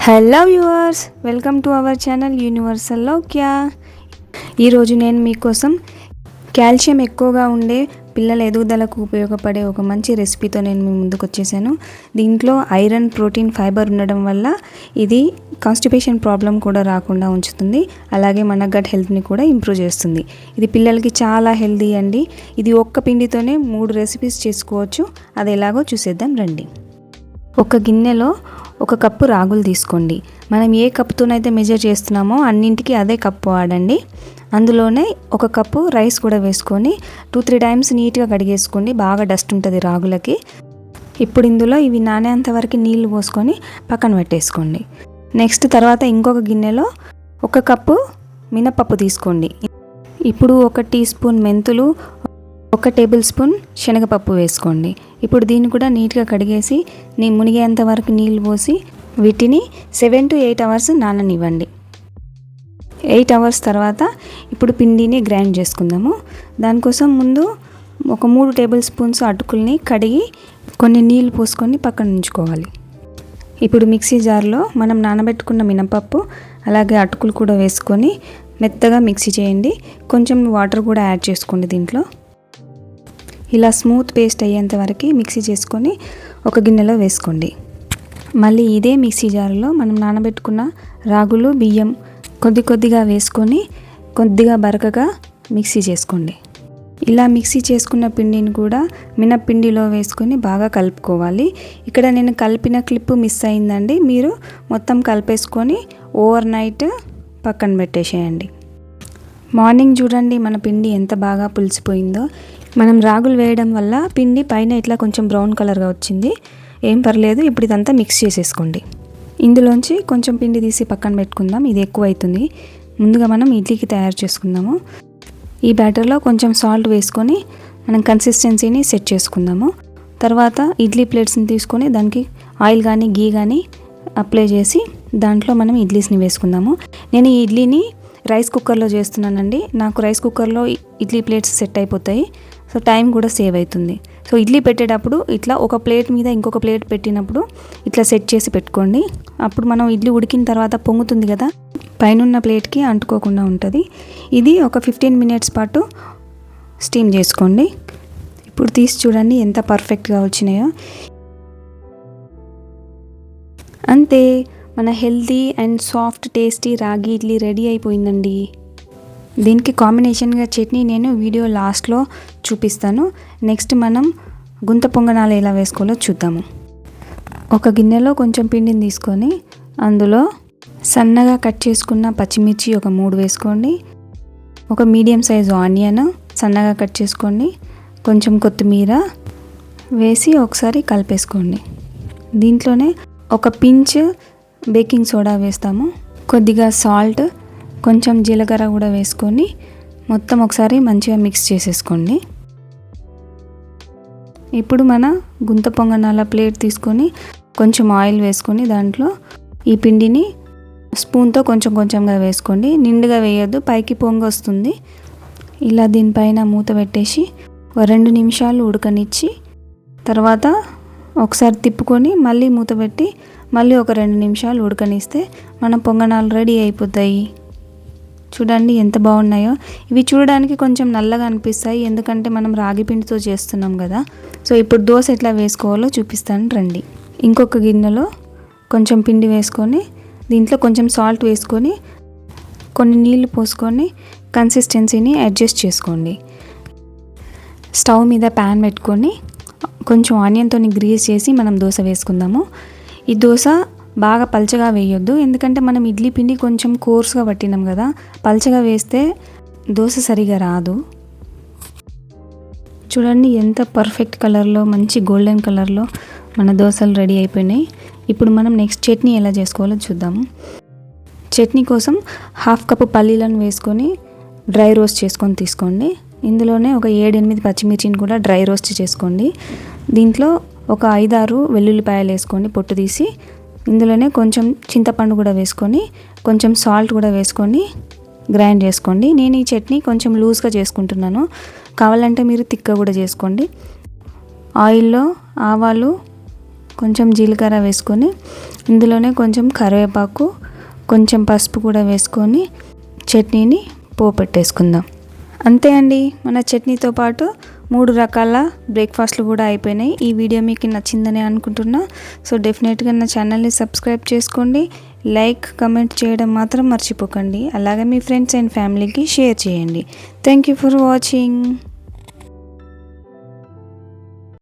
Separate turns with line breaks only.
Hello viewers, welcome to our channel యూనివర్సల్లో క్యా. ఈరోజు నేను మీకోసం కాల్షియం ఎక్కువగా ఉండే పిల్లల ఎదుగుదలకు ఉపయోగపడే ఒక మంచి రెసిపీతో నేను మీ ముందుకు వచ్చేసాను. దీంట్లో ఐరన్, ప్రోటీన్, ఫైబర్ ఉండడం వల్ల ఇది కాన్స్టిపేషన్ ప్రాబ్లం కూడా రాకుండా ఉంచుతుంది. అలాగే మన గట్ హెల్త్ని కూడా ఇంప్రూవ్ చేస్తుంది. ఇది పిల్లలకి చాలా హెల్తీ అండి. ఇది ఒక్క పిండితోనే 3 రెసిపీస్ చేసుకోవచ్చు. అది ఎలాగో చూసేద్దాం రండి. ఒక గిన్నెలో 1 కప్పు రాగులు తీసుకోండి. మనం ఏ కప్పుతోనైతే మెజర్ చేస్తున్నామో అన్నింటికి అదే కప్పు వాడండి. అందులోనే 1 కప్పు రైస్ కూడా వేసుకొని 2-3 టైమ్స్ నీట్గా కడిగేసుకోండి. బాగా డస్ట్ ఉంటుంది రాగులకి. ఇప్పుడు ఇందులో ఇవి నానేంత వరకు నీళ్లు పోసుకొని పక్కన పెట్టేసుకోండి. నెక్స్ట్ తర్వాత ఇంకొక గిన్నెలో 1 కప్పు మినపప్పు తీసుకోండి. ఇప్పుడు 1 టీ స్పూన్ మెంతులు, 1 టేబుల్ స్పూన్ శనగపప్పు వేసుకోండి. ఇప్పుడు దీన్ని కూడా నీట్గా కడిగేసి మునిగేంత వరకు నీళ్ళు పోసి వీటిని 7 to 8 అవర్స్ నాననివ్వండి. 8 అవర్స్ తర్వాత ఇప్పుడు పిండిని గ్రైండ్ చేసుకుందాము. దానికోసం ముందు 3 టేబుల్ స్పూన్స్ అటుకుల్ని కడిగి కొన్ని నీళ్ళు పోసుకొని పక్కన ఉంచుకోవాలి. ఇప్పుడు మిక్సీ జార్లో మనం నానబెట్టుకున్న మినపప్పు అలాగే అటుకులు కూడా వేసుకొని మెత్తగా మిక్సీ చేయండి. కొంచెం వాటర్ కూడా యాడ్ చేసుకోండి. దీంట్లో ఇలా స్మూత్ పేస్ట్ అయ్యేంత వరకు మిక్సీ చేసుకొని ఒక గిన్నెలో వేసుకోండి. మళ్ళీ ఇదే మిక్సీ జార్లో మనం నానబెట్టుకున్న రాగులు, బియ్యం కొద్దిగా వేసుకొని కొద్దిగా బరకగా మిక్సీ చేసుకోండి. ఇలా మిక్సీ చేసుకున్న పిండిని కూడా మినప్పిండిలో వేసుకొని బాగా కలుపుకోవాలి. ఇక్కడ నేను కలిపిన క్లిప్ మిస్ అయిందండి. మీరు మొత్తం కలిపేసుకొని ఓవర్ నైట్ పక్కన పెట్టేసేయండి. మార్నింగ్ చూడండి మన పిండి ఎంత బాగా పులిసిపోయిందో. మనం రాగులు వేయడం వల్ల పిండి పైన ఇట్లా కొంచెం బ్రౌన్ కలర్గా వచ్చింది. ఏం పర్లేదు. ఇప్పుడు ఇదంతా మిక్స్ చేసేసుకోండి. ఇందులోంచి కొంచెం పిండి తీసి పక్కన పెట్టుకుందాం. ఇది ఎక్కువ అవుతుంది. ముందుగా మనం ఇడ్లీకి తయారు చేసుకుందాము. ఈ బ్యాటర్లో కొంచెం సాల్ట్ వేసుకొని మనం కన్సిస్టెన్సీని సెట్ చేసుకుందాము. తర్వాత ఇడ్లీ ప్లేట్స్ని తీసుకొని దానికి ఆయిల్ కానీ గీ కానీ అప్లై చేసి దాంట్లో మనం ఇడ్లీస్ని వేసుకుందాము. నేను ఈ ఇడ్లీని రైస్ కుక్కర్లో చేస్తున్నానండి. నాకు రైస్ కుక్కర్లో ఇడ్లీ ప్లేట్స్ సెట్ అయిపోతాయి. సో టైం కూడా సేవ్ అవుతుంది. సో ఇడ్లీ పెట్టేటప్పుడు ఇట్లా ఒక ప్లేట్ మీద ఇంకొక ప్లేట్ పెట్టినప్పుడు ఇట్లా సెట్ చేసి పెట్టుకోండి. అప్పుడు మనం ఇడ్లీ ఉడికిన తర్వాత పొంగుతుంది కదా, పైనున్న ప్లేట్కి అంటుకోకుండా ఉంటుంది. ఇది ఒక 15 మినిట్స్ పాటు స్టీమ్ చేసుకోండి. ఇప్పుడు తీసి చూడండి ఎంత పర్ఫెక్ట్గా వచ్చినాయో. అంతే, మన హెల్తీ అండ్ సాఫ్ట్ టేస్టీ రాగి ఇడ్లీ రెడీ అయిపోయిందండి. దీనికి కాంబినేషన్గా చట్నీ నేను వీడియో లాస్ట్లో చూపిస్తాను. నెక్స్ట్ మనం గుంత పొంగనాలు ఎలా వేసుకోవాలో చూద్దాము. ఒక గిన్నెలో కొంచెం పిండిని తీసుకొని అందులో సన్నగా కట్ చేసుకున్న పచ్చిమిర్చి ఒక 3 వేసుకోండి. ఒక మీడియం సైజు ఆనియన్ సన్నగా కట్ చేసుకోండి. కొంచెం కొత్తిమీర వేసి ఒకసారి కలిపేసుకోండి. దీంట్లోనే ఒక పించ్ బేకింగ్ సోడా వేస్తాము. కొద్దిగా సాల్ట్, కొంచెం జీలకర్ర కూడా వేసుకొని మొత్తం ఒకసారి మంచిగా మిక్స్ చేసేసుకోండి. ఇప్పుడు మన గుంత పొంగనాల ప్లేట్ తీసుకొని కొంచెం ఆయిల్ వేసుకొని దాంట్లో ఈ పిండిని స్పూన్తో కొంచెంగా వేసుకోండి. నిండుగా వేయొద్దు, పైకి పొంగు వస్తుంది. ఇలా దీనిపైన మూత పెట్టేసి 2 నిమిషాలు ఉడకనిచ్చి తర్వాత ఒకసారి తిప్పుకొని మళ్ళీ మూత పెట్టి మళ్ళీ ఒక 2 నిమిషాలు ఉడకనిస్తే మన పొంగనాలు రెడీ అయిపోతాయి. చూడండి ఎంత బాగున్నాయో. ఇవి చూడడానికి కొంచెం నల్లగా అనిపిస్తాయి, ఎందుకంటే మనం రాగి పిండితో చేస్తున్నాం కదా. సో ఇప్పుడు దోశ ఎట్లా వేసుకోవాలో చూపిస్తాను రండి. ఇంకొక గిన్నెలో కొంచెం పిండి వేసుకొని దీంట్లో కొంచెం సాల్ట్ వేసుకొని కొన్ని నీళ్లు పోసుకొని కన్సిస్టెన్సీని అడ్జస్ట్ చేసుకోండి. స్టవ్ మీద ప్యాన్ పెట్టుకొని కొంచెం ఆనియన్తో గ్రీస్ చేసి మనం దోశ వేసుకుందాము. ఈ దోశ బాగా పల్చగా వేయొద్దు, ఎందుకంటే మనం ఇడ్లీ పిండి కొంచెం కోర్స్గా పట్టినాం కదా. పల్చగా వేస్తే దోశ సరిగా రాదు. చూడండి ఎంత పర్ఫెక్ట్ కలర్లో, మంచి గోల్డెన్ కలర్లో మన దోశలు రెడీ అయిపోయినాయి. ఇప్పుడు మనం నెక్స్ట్ చట్నీ ఎలా చేసుకోవాలో చూద్దాము. చట్నీ కోసం 1/2 కప్పు పల్లీలను వేసుకొని డ్రై రోస్ట్ చేసుకొని తీసుకోండి. ఇందులోనే ఒక 7-8 పచ్చిమిర్చిని కూడా డ్రై రోస్ట్ చేసుకోండి. దీంట్లో ఒక 5-6 వెల్లుల్లిపాయలు వేసుకొని పొట్టు తీసి ఇందులోనే కొంచెం చింతపండు కూడా వేసుకొని కొంచెం సాల్ట్ కూడా వేసుకొని గ్రైండ్ చేసుకోండి. నేను ఈ చట్నీ కొంచెం లూజ్గా చేసుకుంటున్నాను, కావాలంటే మీరు థిక్గా కూడా చేసుకోండి. ఆయిల్లో ఆవాలు, కొంచెం జీలకర్ర వేసుకొని ఇందులోనే కొంచెం కరివేపాకు, కొంచెం పసుపు కూడా వేసుకొని చట్నీని పోపెట్టేసుకుందాం. అంతే అండి, మన చట్నీతో పాటు 3 రకాల బ్రేక్ఫాస్ట్లు కూడా అయిపోయినాయి. ఈ వీడియో మీకు నచ్చిందని అనుకుంటున్నా. సో డెఫినెట్గా నా ఛానల్ని సబ్స్క్రైబ్ చేసుకోండి, లైక్ కమెంట్ చేయడం మాత్రం మర్చిపోకండి. అలాగే మీ ఫ్రెండ్స్ అండ్ ఫ్యామిలీకి షేర్ చేయండి. Thank you for watching.